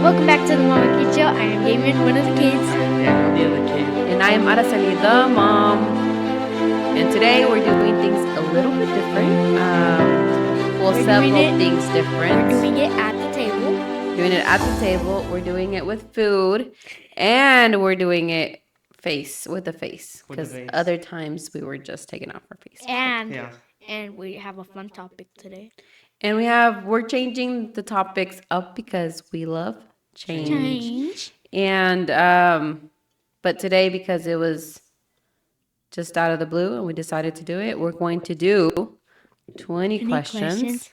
welcome back to the Mama Kid Show. I am Damon, one of the kids. Yeah, I'm the other kid. And I am Araceli, the mom. And today we're doing things a little bit different. Several things different. We're doing it at the table. We're doing it with food. And we're doing it with a face. Because other times we were just taking off our face. And we have a fun topic today. And we're changing the topics up because we love change. And but today, because it was just out of the blue and we decided to do it, we're going to do 20 questions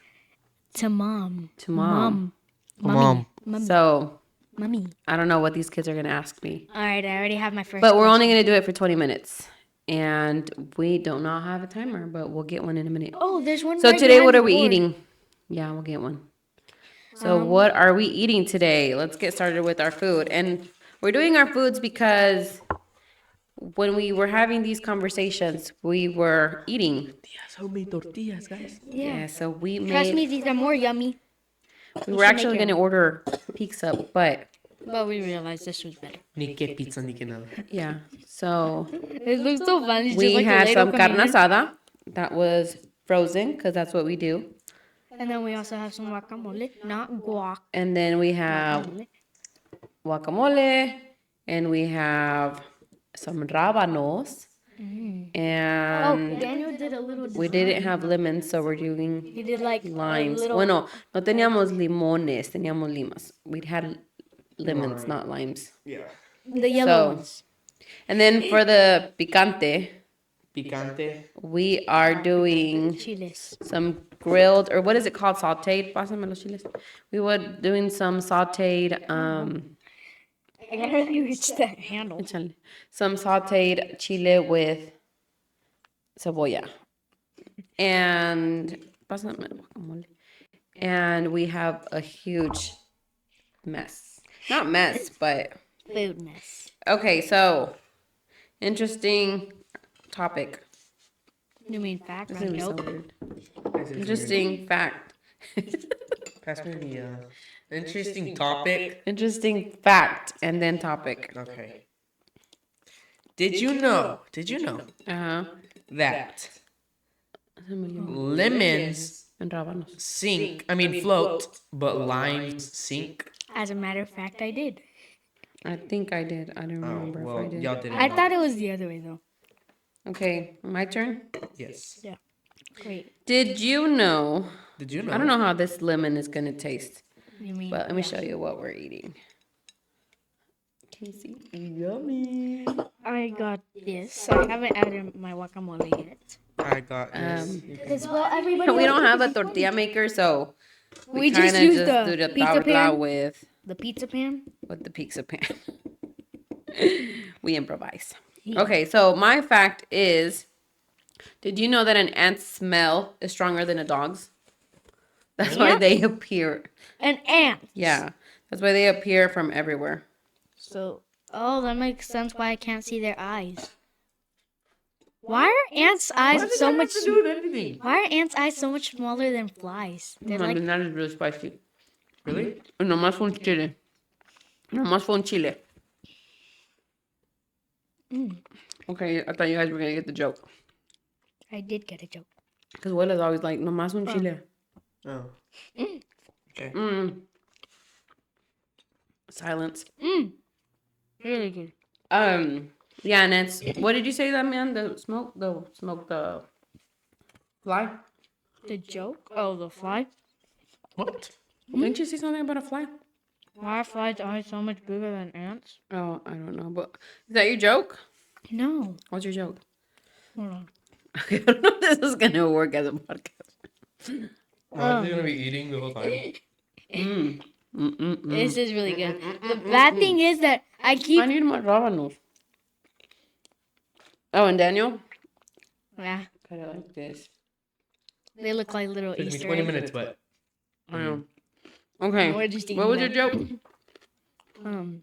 to mom. Mommy. So Mommy. I don't know what these kids are going to ask me. All right, I already have my first But we're question. only going to do it for 20 minutes. And we do not have a timer, but we'll get one in a minute. Oh, there's one. So right today, what behind are the we board. eating? Yeah, we'll get one. So what are we eating today? Let's get started with our food. And we're doing our foods because when we were having these conversations, we were eating. Homemade tortillas, guys. Yeah, so we Trust me, made. these are more yummy. We were actually going to order pizza, but But we realized this was better. Ni que pizza, ni que nada. yeah. So It looks so fun. It's we just like had a some Lego carne container. asada that was frozen because that's what we do. And then we also have some guacamole, not guac. And then we have guacamole, and we have some rábanos, and Daniel did a little. we didn't have lemons, so we're doing He did like limes. A little, Bueno, no teníamos limones, teníamos limas. We had lemons, not limes. Yeah. the yellow So, ones. and then for the picante, Picante. we are doing Chiles. some grilled, or what is it called? Sauteed. Pásame los chiles. We were doing some sauteed, I gotta really reach that handle. some sauteed chile with cebolla. And pásame el guacamole. And we have a huge mess. Not mess, but Food mess. okay, so interesting topic. You mean fact, This not is so joke? weird. This is Interesting fact. weird. Pass me the interesting topic. Interesting fact and then topic. Okay. Did you know Uh-huh. that lemons And rábanos. float, but limes sink? As a matter of fact, I did. I think I did. I don't Oh, remember if I well, did. y'all didn't. I know. thought it was the other way though. Okay, my turn. Yes. Wait, Did you know? Did you know? I don't know how this lemon is gonna taste, you mean? but let me show you what we're eating. Can you see? Yummy. I got this. So I haven't added my guacamole yet. I got this. Because well, everybody. We don't have a tortilla maker, so We kinda just use do the pizza tabla pan. with The pizza pan. the pizza pan. We improvise. Okay, so my fact is, did you know that an ant's smell is stronger than a dog's? That's why they appear. An ant. Yeah, that's why they appear from everywhere. So, oh, that makes sense why I can't see their eyes. Why are ants' eyes so much? do with anything? Why are ants' eyes so much smaller than flies? They're I like mean, that is really spicy. Really? Nomás fue un chile. Nomás fue un chile. Okay, I thought you guys were gonna get the joke. I did get a joke. Because Will is always like, nomás un chile. Oh. Okay. Silence. Really good. Yeah, and it's, what did you say that, man? The fly? The joke? Oh, the fly. What? Didn't you say something about a fly? Why are flies' eyes so much bigger than ants? Oh, I don't know, but is that your joke? No. What's your joke? Hold on. I don't know if this is gonna work as a podcast. Are you gonna be eating the whole time? This is really good. The bad thing is that I keep. I need more rábanos. Oh, and Daniel? Yeah, Kind of like this. they look like little Took me Easter 20 eggs. minutes, but I know. Okay. We're just eating What was your that. joke?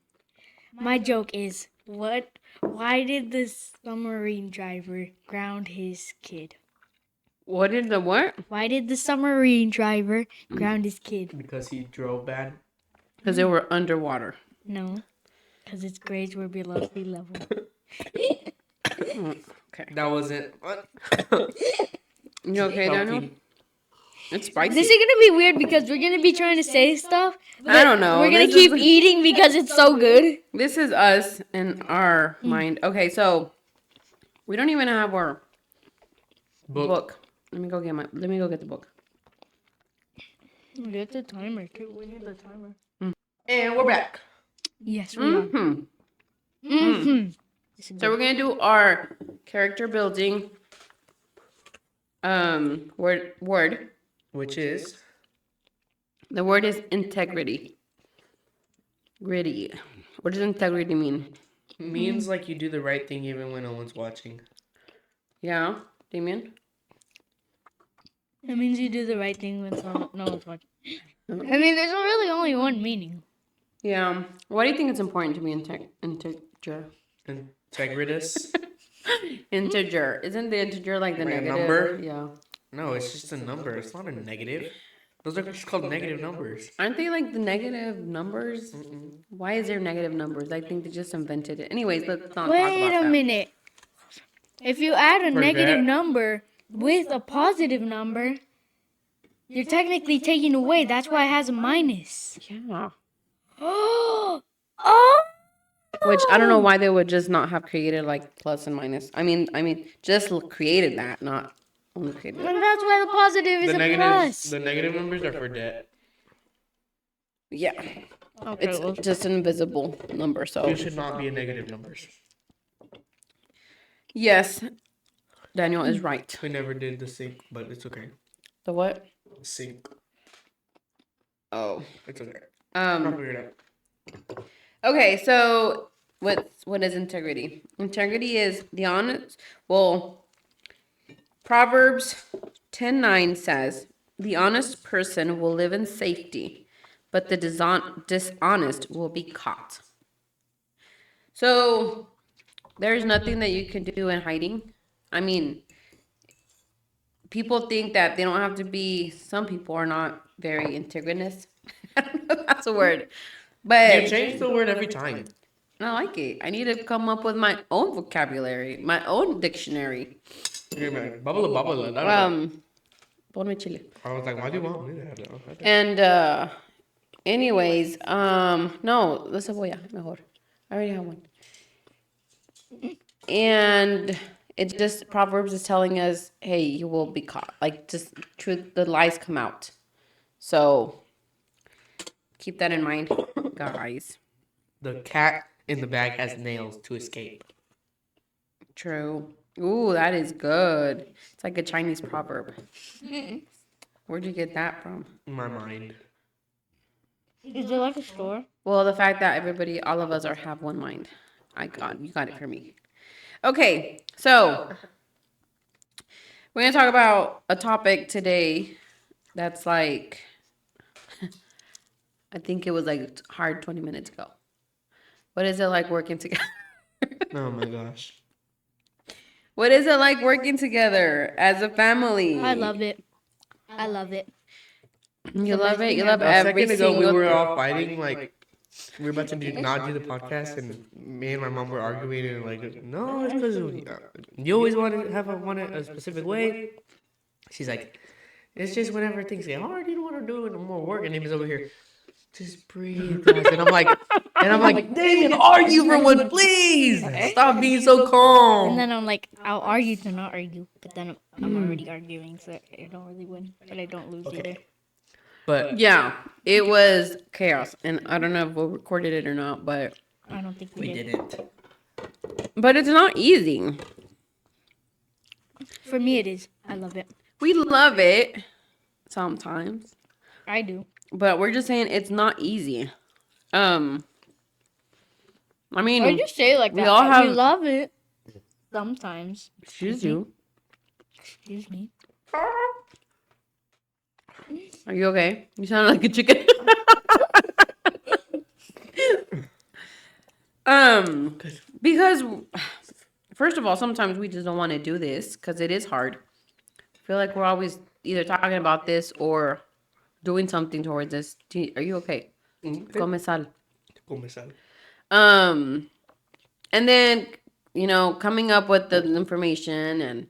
My joke is why did the submarine driver ground his kid? What did the what? Why did the submarine driver ground his kid? because he drove bad. Because they were underwater. No, because its grades were below sea level. Okay. That wasn't. What? You okay, Daniel? It's spicy. This is gonna be weird because we're gonna be trying to say stuff. I don't know. We're gonna This keep is- eating because it's so good. This is us in our mind. Okay, so we don't even have our book. Let me go get the book. Get the timer too. We need the timer. And we're back. Yes, we are. So we're gonna do our character building word. Which is The word is integrity. Gritty. What does integrity mean? means like you do the right thing even when no one's watching. Yeah, Damien? It means you do the right thing when no one's watching. I mean, there's really only one meaning. Yeah. Why do you think it's important to be integer? Integritus? Integer. Isn't the integer like the Like a negative? number? Yeah. No, it's just a number. It's not a negative. Those are just called negative numbers. Aren't they like the negative numbers? Why is there negative numbers? I think they just invented it. Anyways, let's not talk Wait about a that. minute. If you add a negative that. number with a positive number, you're technically taking away. That's why it has a minus. Yeah. Oh! Which I don't know why they would just not have created like plus and minus. I mean, just created that, not only created And it. that's why the positive is a plus. The negative numbers are for debt. Yeah. Okay, It's just an invisible number, so. You should not be a negative numbers. Yes, Daniel is right. We never did the sync, but it's okay. The what? Sync. Oh. It's okay. I'll Um. figure it out. Okay, so what is integrity? Integrity is the honest. Well, Proverbs 10:9 says, "The honest person will live in safety, but the dishonest will be caught." So there's nothing that you can do in hiding. I mean, people think that they don't have to be. Some people are not very integritous. I don't know if that's a word, but You change the word every time. I like it. I need to come up with my own vocabulary, my own dictionary. You're like, bubble. Ponme chile. I was like, why do you want me to have that? And anyways, no, la cebolla, mejor. I already have one. And it just Proverbs is telling us, hey, you will be caught. Like just truth, the lies come out. So keep that in mind, guys. The cat in the bag has nails to escape. True. Ooh, that is good. It's like a Chinese proverb. Where'd you get that from? My mind. Is it like a store? Well, the fact that all of us have one mind. You got it for me. Okay, so we're gonna talk about a topic today that's like, I think it was like hard 20 minutes ago. What is it like working together? Oh my gosh. What is it like working together as a family? I love it. I love it. You love it. You love A every second ago, we single. were all fighting. Like, we were about to not do the podcast, and me and my mom were arguing. And like, no, it's because you always want to have a specific way. She's like, it's just whenever things get hard, you don't want to do it no more work. And Amy's over here, just breathe, guys. And I'm like, Damien, argue for one, please. Stop being so And calm. then I'm like, I'll argue to not argue. But then I'm already arguing, so I don't really win. But I don't lose either. But Yeah, it was chaos, and I don't know if we recorded it or not, but I don't think we we did. didn't. but it's not easy. For me, it is. I love it. We love it sometimes, I do. but we're just saying it's not easy. I mean, I just say it like we that. all have- We love it. Sometimes. excuse you. Excuse me. Are you okay? You sound like a chicken. Because first of all, sometimes we just don't want to do this because it is hard. I feel like we're always either talking about this or doing something towards this. Are you okay? Come sal. Come sal. And then, coming up with the information, and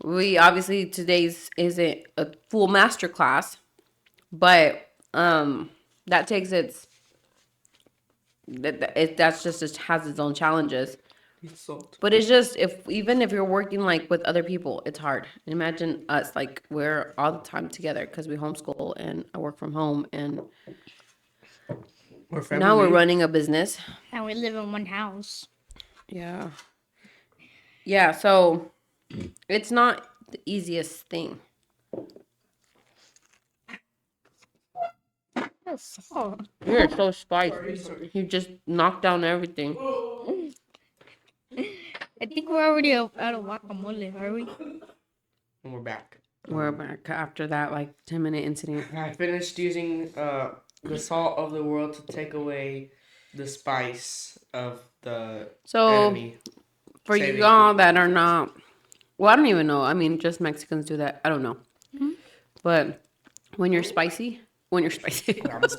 we obviously today's isn't a full master class, but that takes that's just it has its own challenges. It's salt. But it's just even if you're working like with other people, it's hard. Imagine us, like we're all the time together because we homeschool and I work from home, and We're now we're family. running a business. And we live in one house. Yeah. Yeah, so it's not the easiest thing. That's salt. You're so spicy. You just knocked down everything. I think we're already out of guacamole, are we? And we're back. We're back after that like 10-minute incident. I finished using the salt of the world to take away the spice of the So enemy. for Saving y'all that are not, well, I don't even know. I mean, just Mexicans do that. I don't know. But when you're spicy, I'm spicy. Very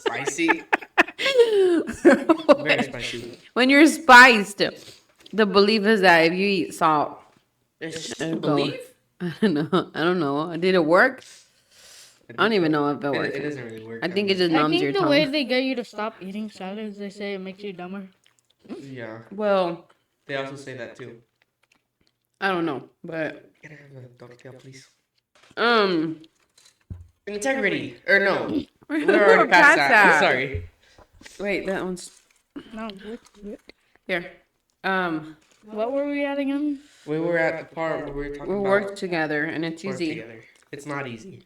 spicy. when you're spiced, the belief is that if you eat salt, It's it'll go. believe? I don't know. Did it work? I don't even know if it worked. It doesn't really work. I think it just I numbs think your the tongue. way they get you to stop eating salads, they say it makes you dumber. Yeah. Well, They also say that too. I don't know, but Can I have a tortilla, please? integrity. Or no. We're already past that. Sorry. Wait, that one's No, what? here. What were we at again? We were at the part where we were talking We about work together, and it's work easy, together. It's not easy.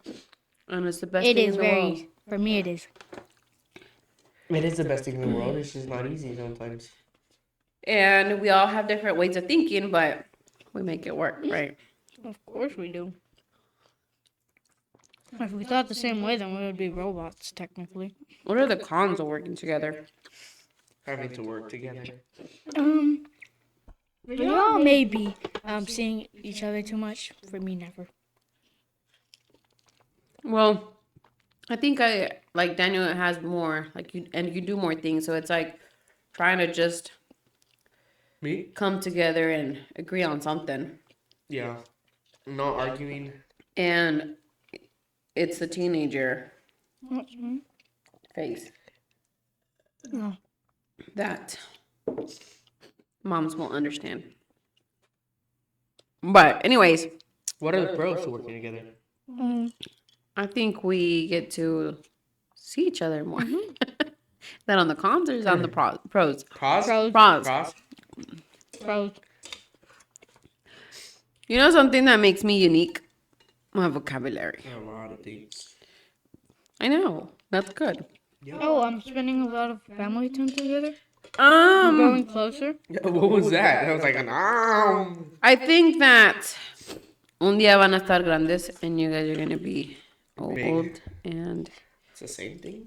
and it's the best It thing is in the world. very, for me it is. It is the best thing in the world. It's just not easy sometimes. And we all have different ways of thinking, but we make it work, right? Of course we do. If we thought the same way, then we would be robots, technically. What are the cons of working together? Having to work together. For y'all, maybe seeing each other too much. For me, never. Well, I think like Daniel has more, like you do more things, so it's like trying to just Me? come together and agree on something. Yeah. Not arguing. And it's the teenager That's me. phase No. that moms won't understand. But anyways, What are the pros to working together? I think we get to see each other more. That on the cons or is on the pros? Pros? Pros. Pros. Pros? Pros. You know something that makes me unique? My vocabulary. A lot of things. I know. That's good. Oh, I'm spending a lot of family time together. We're growing closer. What was that? I was like, I think that un día van a estar grandes and you guys are going to be old Big. and It's the same thing.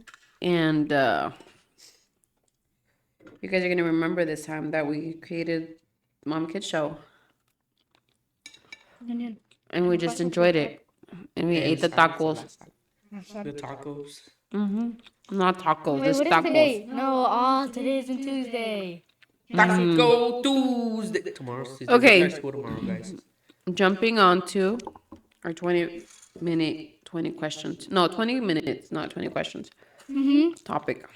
you guys are going to remember this time that we created Mom Kid Show and we just enjoyed it and we ate the tacos. The tacos. Not tacos, Wait, just what is tacos. today? No, today isn't Tuesday. Taco Tuesday. Tomorrow's Tuesday. Okay. We're school tomorrow, guys. Jumping on to our 20 questions. No, 20 minutes, not 20 questions. Topic.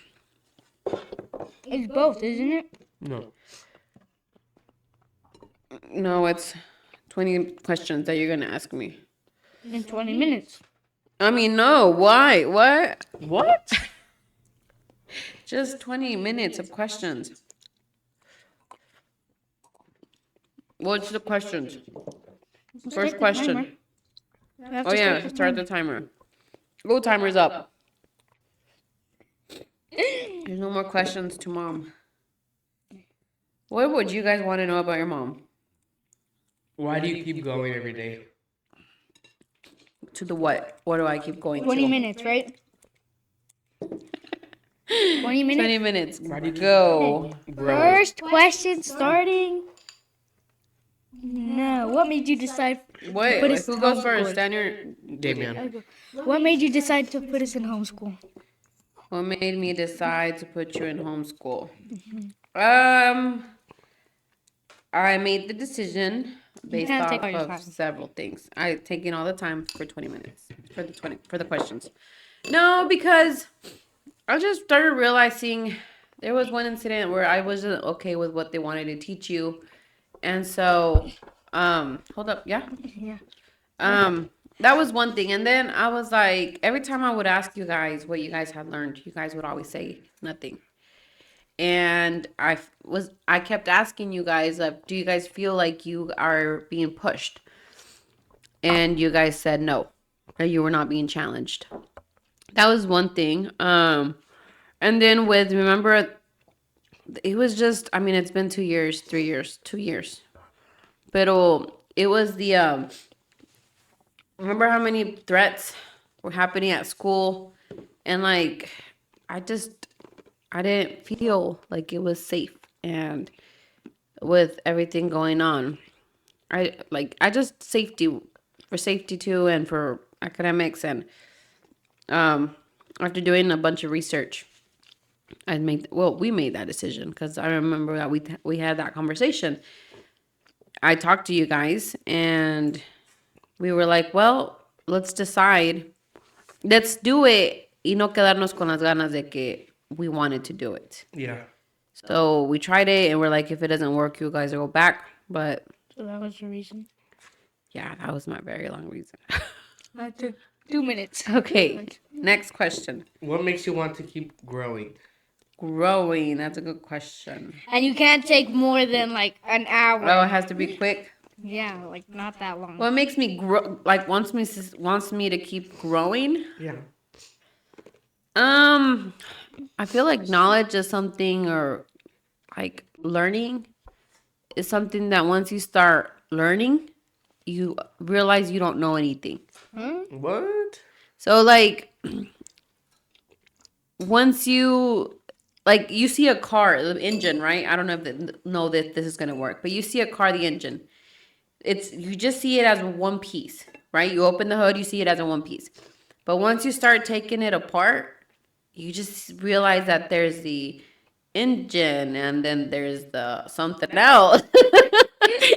It's both, isn't it? No. No, it's 20 questions that you're going to ask me. In 20 minutes. I mean, no, why? What? What? Just 20 minutes of questions. What's the questions? First question. Oh, yeah, start the timer. Oh, timer's up. There's no more questions to mom. What would you guys want to know about your mom? Why do you keep going every day? To the what? What do I keep going 20 to? minutes, right? 20 minutes? 20 minutes. Why do you keep Go. growing? First question starting. No. What made you decide? Wait, Put us who in goes homeschool. first? Daniel. Damien. What made you decide to put us in homeschool? What made me decide to put you in homeschool? Um, I made the decision based can't take off all your of time. several things. I taking all the time for 20 minutes for the questions. No, because I just started realizing there was one incident where I wasn't okay with what they wanted to teach you. And so, hold up, yeah. Yeah. That was one thing. And then I was like, every time I would ask you guys what you guys had learned, you guys would always say nothing. And I kept asking you guys, do you guys feel like you are being pushed? And you guys said no, that you were not being challenged. That was one thing. And then remember, it was just, I mean, it's been 2 years, 3 years, 2 years. But it was remember how many threats were happening at school? And like, I didn't feel like it was safe. And with everything going on, I just for safety too, and for academics. And after doing a bunch of research, we made that decision, because I remember that we had that conversation. I talked to you guys, and we were like, well, let's decide. Let's do it y no quedarnos con las ganas de que we wanted to do it. Yeah. So we tried it, and we're like, if it doesn't work, you guys will go back. But So that was the reason. yeah, that was my very long reason. That took 2 minutes. Okay, next question. What makes you want to keep growing? Growing, that's a good question. And you can't take more than like an hour. Oh, it has to be quick. Yeah, like not that long. What makes me grow? Like wants me to keep growing? Yeah. I feel like knowledge is something, or like learning is something that once you start learning, you realize you don't know anything. What? So like once you you see a car, the engine, right? I don't know that this is gonna work, but you see a car, the engine. You just see it as one piece, right? You open the hood, you see it as a one piece. But once you start taking it apart, you just realize that there's the engine, and then there's the something else.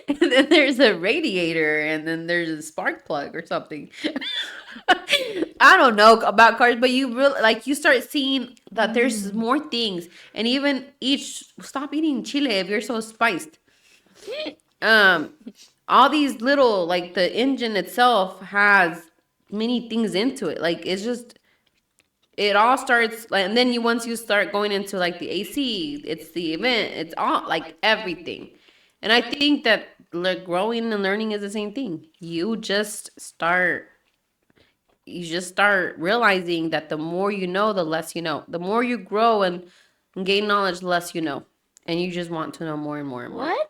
And then there's a radiator, and then there's a spark plug or something. I don't know about cars, but you start seeing that there's more things. And even stop eating chile if you're so spiced. All these little, like the engine itself has many things into it. Like it's just, it all starts like, and then once you start going into like the AC, it's the event, it's all like everything. And I think that like growing and learning is the same thing. You just start realizing that the more you know, the less you know. The more you grow and gain knowledge, the less you know. And you just want to know more and more and more. What?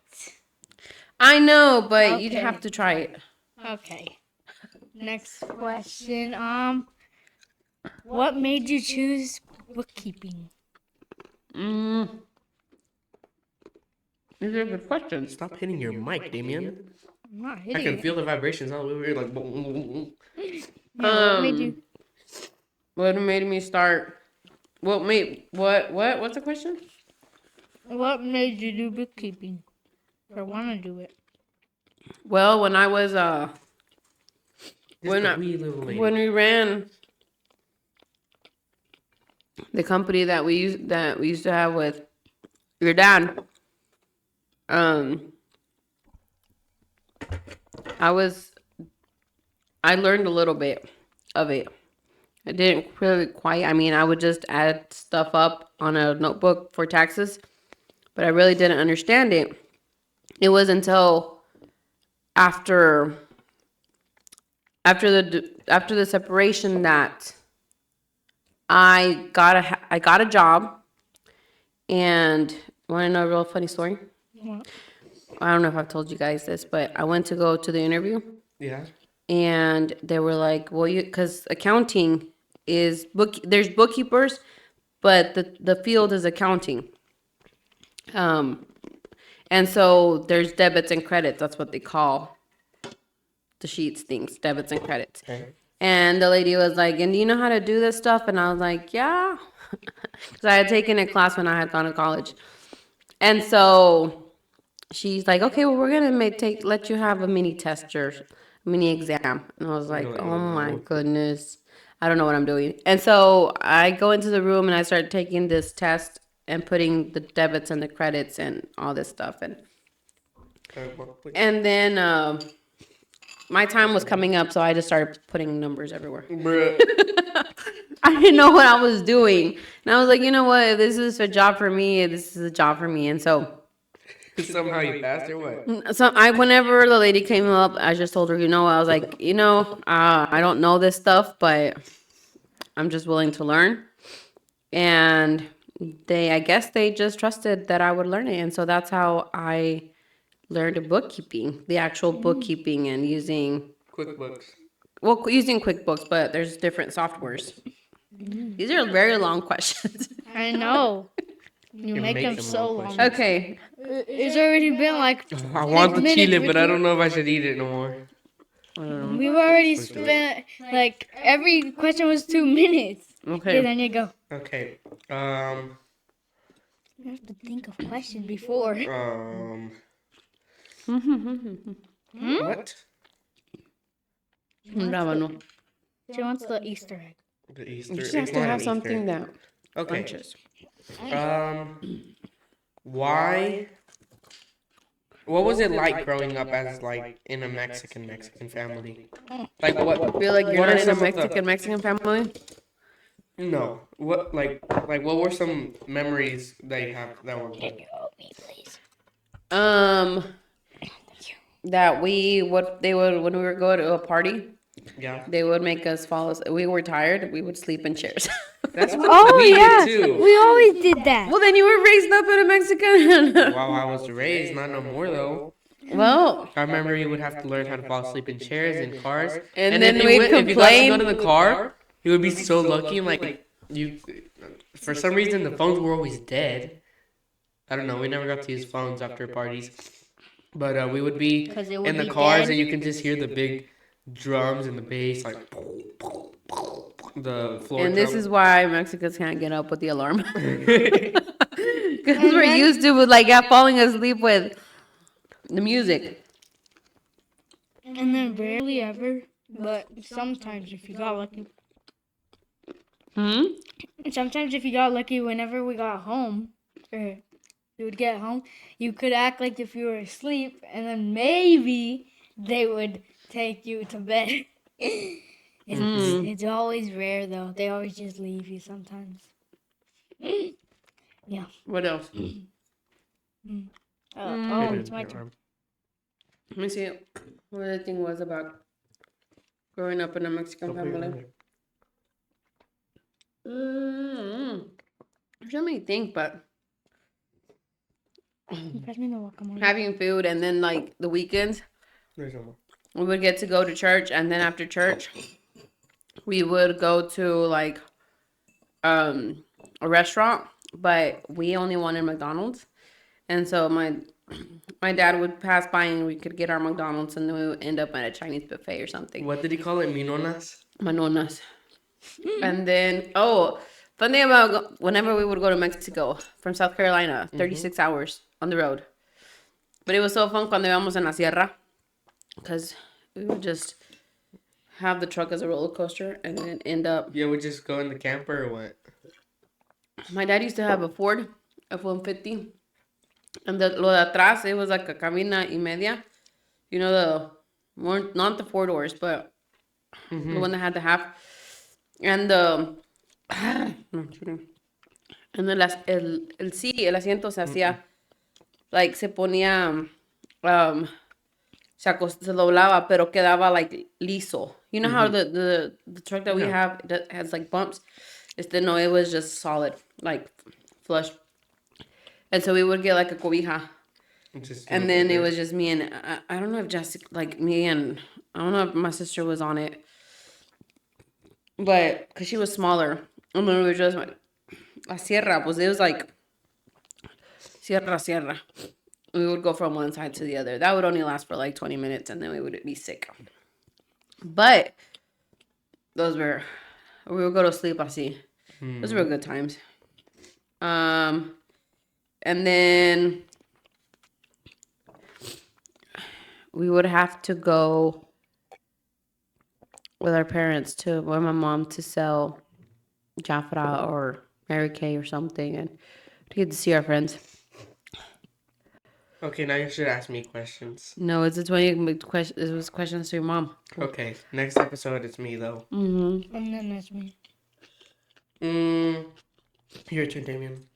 I know, but you'd Okay. have to try it. Okay. Next question. What made you choose bookkeeping? These are good questions. Stop hitting your mic, Damien. I'm not I hitting can it. feel the vibrations all over here, like. Boom, boom, boom, boom. Yeah, what made you? What made me start? What's the question? What made you do bookkeeping? Or want to do it? Well, when I was Just When a I- wee little lady. when we ran the company that we used to have with your dad, I learned a little bit of it. I didn't really quite. I mean, I would just add stuff up on a notebook for taxes, but I really didn't understand it. It was until after the separation that I got a job. And want to know a real funny story? What? I don't know if I've told you guys this, but I went to go to the interview, Yeah. and they were like, well, because accounting is there's bookkeepers, but the field is accounting. And so there's debits and credits. That's what they call the sheets things, debits and credits. Okay. And the lady was like, and do you know how to do this stuff? And I was like, yeah. Because I had taken a class when I had gone to college. And so she's like, okay, well, we're going to let you have a mini test or mini exam. And I was like, You're like, oh my "Oh." goodness. I don't know what I'm doing. And so I go into the room and I start taking this test and putting the debits and the credits and all this stuff. And then my time was coming up, so I just started putting numbers everywhere. Bruh. I didn't know what I was doing. And I was like, you know what? If this is a job for me, this is a job for me. And so Somehow you passed or what? whenever the lady came up, I just told her, I was like, I don't know this stuff, but I'm just willing to learn. And I guess they just trusted that I would learn it. And so that's how I learned bookkeeping, the actual bookkeeping and using QuickBooks, but there's different softwares. These are very long questions. I know. You It make makes them them so long long. questions. Okay. It's already been like I want the minutes chile, but I with don't know if I should eat it no more. we've already spent like every question was 2 minutes. Okay. Yeah, then you go. Okay. You have to think of questions before. What? Rábano. She wants the Easter egg. The Easter. You just it's have to not have an something Easter. that Okay. punches. Why? What was it like growing up as like in a Mexican family? Like what? Feel like you're What are not in a some of the- Mexican family? No. What what were some memories they have that were good? That they would when we would go to a party, Yeah. they would make us fall asleep. We were tired. We would sleep in chairs. That's what Oh we yeah, did too. we always did that. Well, then you were raised up in a Mexican. While I was raised, not no more though. Well, I remember you would have to learn how to fall asleep in chairs and cars. and then if we'd if you got to complain. go to the car, you would be so lucky and like you. For some reason, the phones were always dead. I don't know. We never got to use phones after parties, but we would be 'Cause it would in the be cars dead. and you can just hear the big drums and the bass like the floor. And this drum. is why Mexicans can't get up with the alarm. Because we're used to falling asleep with the music. And then rarely ever, but sometimes if you got lucky. Sometimes if you got lucky, whenever we got home, or you would get home, you could act like if you were asleep, and then maybe they would take you to bed. It's always rare though. They always just leave you sometimes. Yeah. What else? Oh, it's my turn. Let me see what the thing was about growing up in a Mexican family. Let me think, but Pass me the guacamole. having food and then like the weekends, There's no more. we would get to go to church, and then after church, we would go to like a restaurant, but we only wanted McDonald's, and so my dad would pass by and we could get our McDonald's, and then we would end up at a Chinese buffet or something. What did he call it? Minonas? Manonas. And then, fun thing about whenever we would go to Mexico from South Carolina, 36 hours on the road. But it was so fun cuando íbamos en la sierra, because we would just have the truck as a roller coaster and then end up. Yeah, we just go in the camper or what? My dad used to have a Ford F-150. And lo de atrás, it was like a cabina y media. You know, not the 4 doors, but the one that had the half. And no, kidding. And el asiento se hacía, like, se ponía, se doblaba, pero quedaba, like, liso. You know how the truck that we have that has, like, bumps? No, it was just solid, like, flush. And so we would get, like, a cobija. And then it was just me and, I don't know if Jessica, like, me and, I don't know if my sister was on it. But, because she was smaller. And then we were just like, la sierra, pues it was like, sierra. We would go from one side to the other. That would only last for like 20 minutes and then we would be sick. But we would go to sleep así. Those were good times. And then we would have to go with our parents with my mom to sell Jafra or Mary Kay or something, and to get to see our friends. Okay, now you should ask me questions. No, it's a 20 question. It was questions to your mom. Okay, next episode it's me though. Mm-hmm. And then that's me. Your turn, Damien.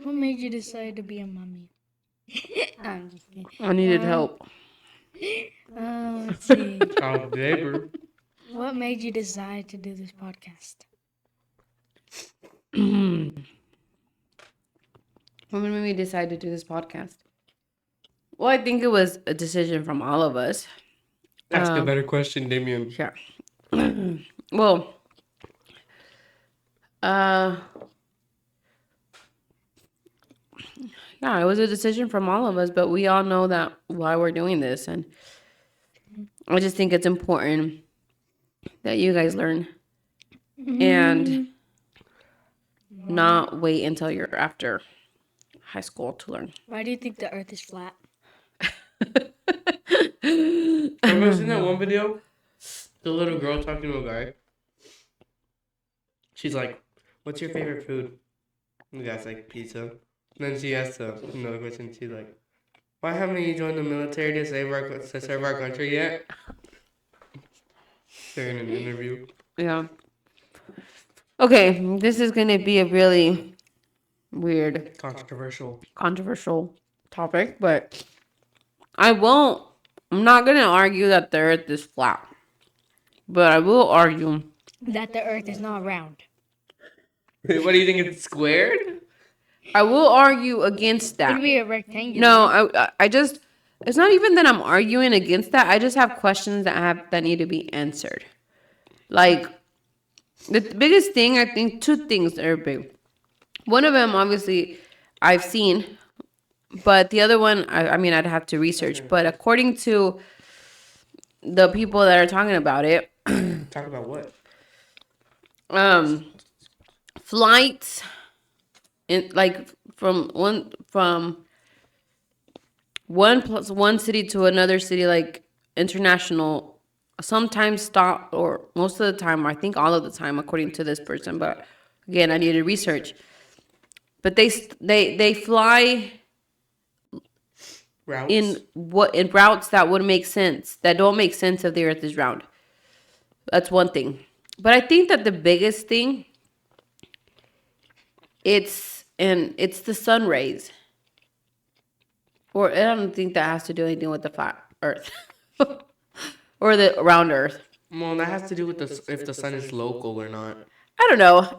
What made you decide to be a mommy? I'm just kidding. I needed help. Let's see. Child labor. What made you decide to do this podcast? What made me decide to do this podcast? Well, I think it was a decision from all of us. Ask a better question, Damien. Yeah. Well, yeah, it was a decision from all of us, but we all know that why we're doing this, and I just think it's important that you guys learn and not wait until you're after high school to learn. Why do you think the earth is flat? Have you ever seen that one video? The little girl talking to a guy. She's like, "What's your favorite food?" And the guy's like, "Pizza." And then she asks another question. She's like, "Why haven't you joined the military to serve our country yet?" They're in an interview. Yeah. Okay, this is going to be a really weird, controversial topic, but I'm not going to argue that the earth is flat, but I will argue that the earth is not round. What do you think, it's squared? I will argue against that. It could be a rectangle. No, I just, it's not even that I'm arguing against that. I just have questions that need to be answered. Like, the biggest thing, I think, two things are big. One of them, obviously, I've seen, but the other one, I mean, I'd have to research. But according to the people that are talking about it, Talk about what? Flights from one city to another city, like international, sometimes stop, or most of the time, or I think all of the time, according to this person. But again, I need to research. But they fly Routes? in routes that would make sense, that don't make sense if the earth is round. That's one thing. But I think that the biggest thing, it's the sun rays. Or I don't think that has to do anything with the flat earth. Or the round earth. Well, that has to do with if the sun is local or not. I don't know.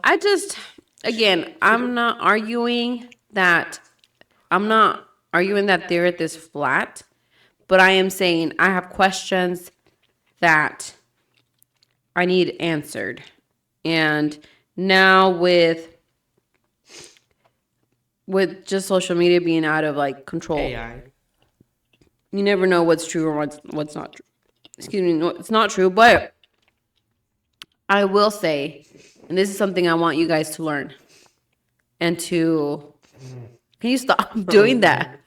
Again, I'm not arguing that the earth is flat, but I am saying I have questions that I need answered. And now with just social media being out of like control, AI. you never know what's true or what's not true. Excuse me, no, it's not true, but I will say, and this is something I want you guys to learn, and can you stop doing that?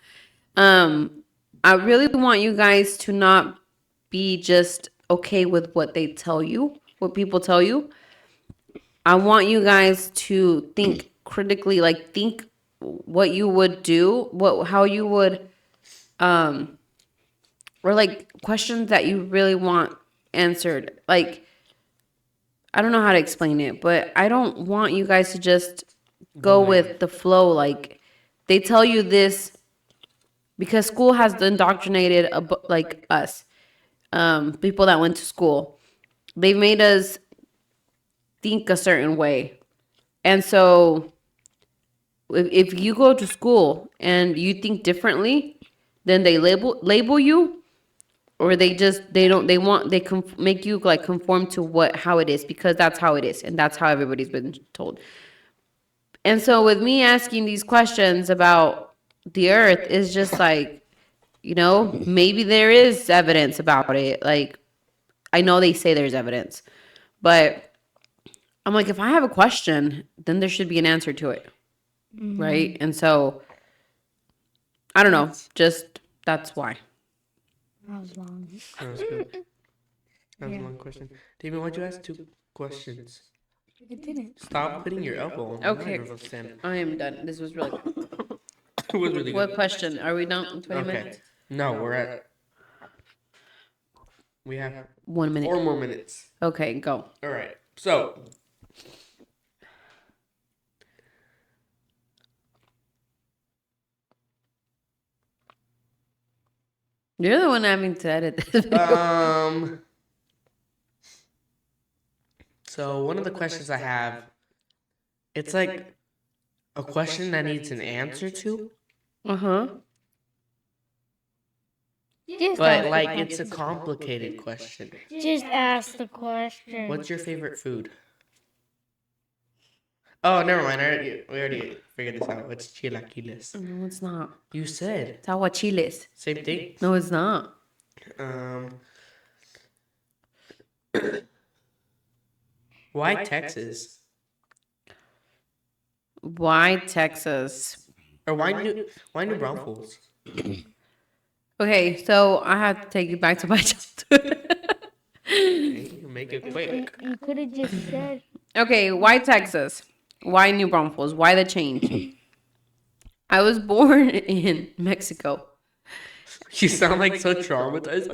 I really want you guys to not be just okay with what they tell you, what people tell you. I want you guys to think critically, like think what you would do, how you would, or like questions that you really want answered. Like, I don't know how to explain it, but I don't want you guys to just go with the flow. Like, they tell you this because school has indoctrinated like us, people that went to school. They've made us think a certain way. And so if you go to school and you think differently, then they label you, or they make you like conform to how it is, because that's how it is, and that's how everybody's been told. And so with me asking these questions about the earth is just like, You know, maybe there is evidence about it. Like, I know they say there's evidence, but I'm like, if I have a question, then there should be an answer to it, right? And so, I don't know. Just that's why. That was long. That was good. That was a long question. Damien, why'd you ask 2 questions? It didn't. Stop putting your elbow on the Okay, microphone stand. I am done. This was really good. It was really What good. question? Are we done in 20 Okay. minutes? No, we have 1 minute. 4 more minutes. Okay, go. All right. So, You're the one having to edit this video. so one of the questions I have, it's like a question that needs an answer to, Uh-huh. Just but ask the like question. it's a complicated question. Just ask the question. What's your favorite food? Oh, never mind. We already figured this out. It's chilaquiles. No, it's not. You said It's aguachiles. same thing. No, it's not. Why Texas? Why Texas? Or why New Braunfels? Okay, so I have to take you back to my childhood. Make it quick. You could have just said. Okay, why Texas? Why New Braunfels? Why the change? I was born in Mexico. You sound like so traumatized.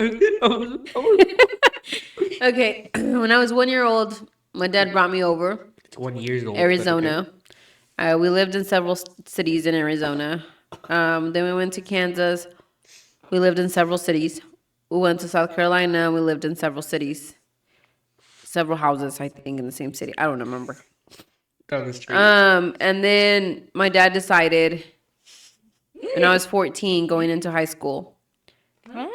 Okay, when I was 1 year old, my dad brought me over 1 year old. Arizona. We lived in several cities in Arizona. Then we went to Kansas. We lived in several cities. We went to South Carolina. We lived in several cities. Several houses, I think, in the same city. I don't remember. Down the street. And then my dad decided when I was 14, going into high school. What?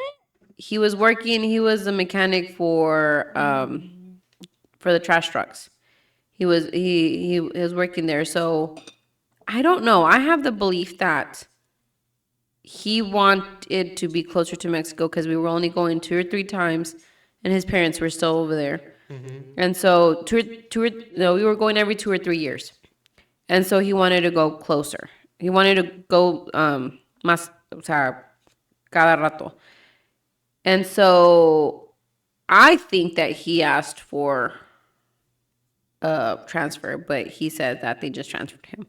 He was working. He was a mechanic for the trash trucks. He was working there. So I don't know. I have the belief that he wanted to be closer to Mexico because we were only going 2 or 3 times, and his parents were still over there. And so we were going every 2 or 3 years, and so he wanted to go closer. He wanted to go más, o sea, cada rato. And so I think that he asked for a transfer, but he said that they just transferred him.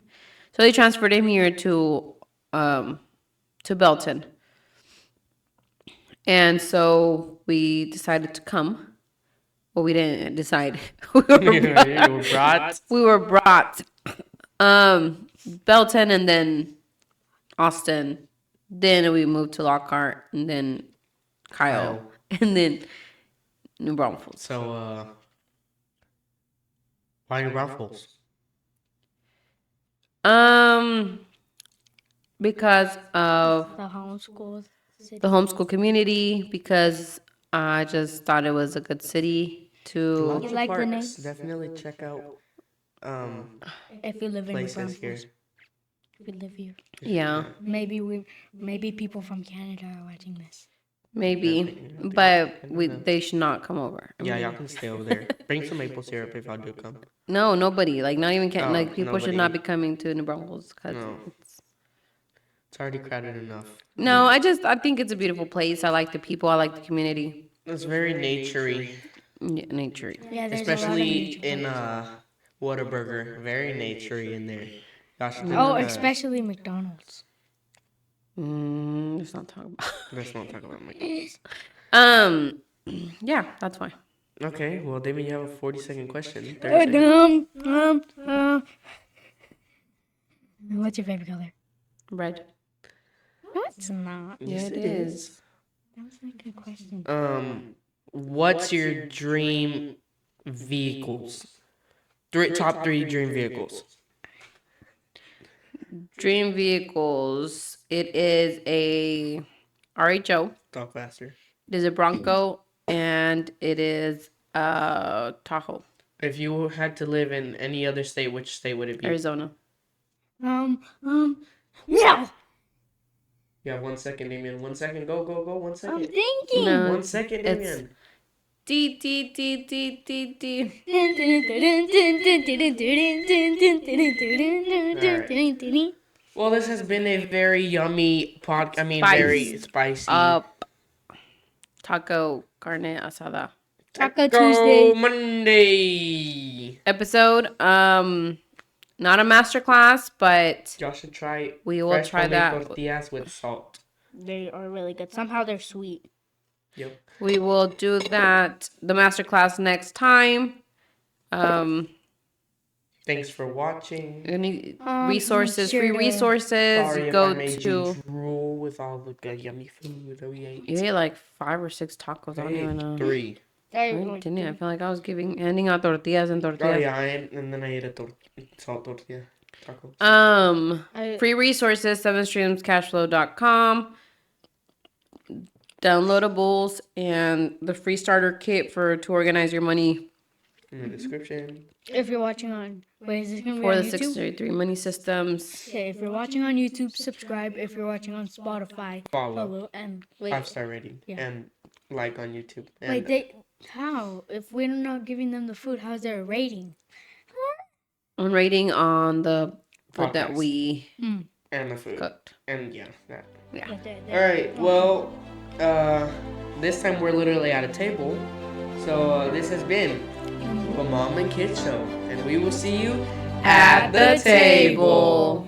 So they transferred him here to Belton. And so we decided to come. Well, we didn't decide. We were brought. Belton and then Austin. Then we moved to Lockhart and then Kyle. And then New Braunfels. So, why New Braunfels? Because of The homeschool city. the homeschool community, because I just thought it was a good city to. Lots of like the parks. names? Definitely check out If you live in New places here. Braunfels, if you live here, Yeah, maybe people from Canada are watching this. maybe, but they should not come over. Yeah, y'all can stay over there. Bring some maple syrup if y'all do come. No, nobody. Like, not even like people should nobody. not be coming to New Braunfels because No. It's already crowded enough. no. I think it's a beautiful place. I like the people. I like the community. It's very naturey, Yeah, nature. Yeah, there's especially a lot of nature. in Whataburger. Very naturey in there. Y'all should do, Oh, especially McDonald's. Let's not talk about. Let's not talk about McDonald's. Yeah, that's fine. Okay, well, Damien, you have a 40-second question. What's your favorite color? Red. No, it's not. Yes, it is. That was not a good question. What's your dream vehicles? Top 3 dream vehicles. Dream vehicles. It is a RHO. Talk faster. It is a Bronco, and it is a Tahoe. If you had to live in any other state, which state would it be? Arizona. Yeah. You have 1 second, Damien. 1 second. Go. 1 I'm second. thinking. No. 1 second, It's- Damien. D. Well, this has been a very yummy very spicy. Taco carne asada Taco Tuesday. Monday. episode. Not a masterclass, but Y'all should try. we will fresh try homemade that. tortillas with salt. They are really good. Somehow they're sweet. Yep. We will do that, the masterclass, next time. Thanks for watching. Any Make resources, sure free to- resources, Sorry if go I made to. you drool with all the good yummy food that we ate. You ate like 5 or 6 tacos. I don't even know. 3. I didn't. I feel like I was handing out tortillas and Oh tortillas. yeah, and then I ate a salt tortilla taco. Free resources, 7streamscashflow.com. Downloadables and the free starter kit to organize your money In the description. If you're watching on, wait, is this gonna be for on the YouTube? 633 money systems. Okay, if you're watching on YouTube, subscribe. If you're watching on Spotify, Follow. and wait, 5-star rating. Yeah. And like on YouTube. And wait, how? If we're not giving them the food, how's their rating? On rating on the food that Podcast. we and the food. cooked. And yeah, that. Yeah. Alright, well, this time we're literally at a table. So this has been the Mom and Kid Show. And we will see you At the table.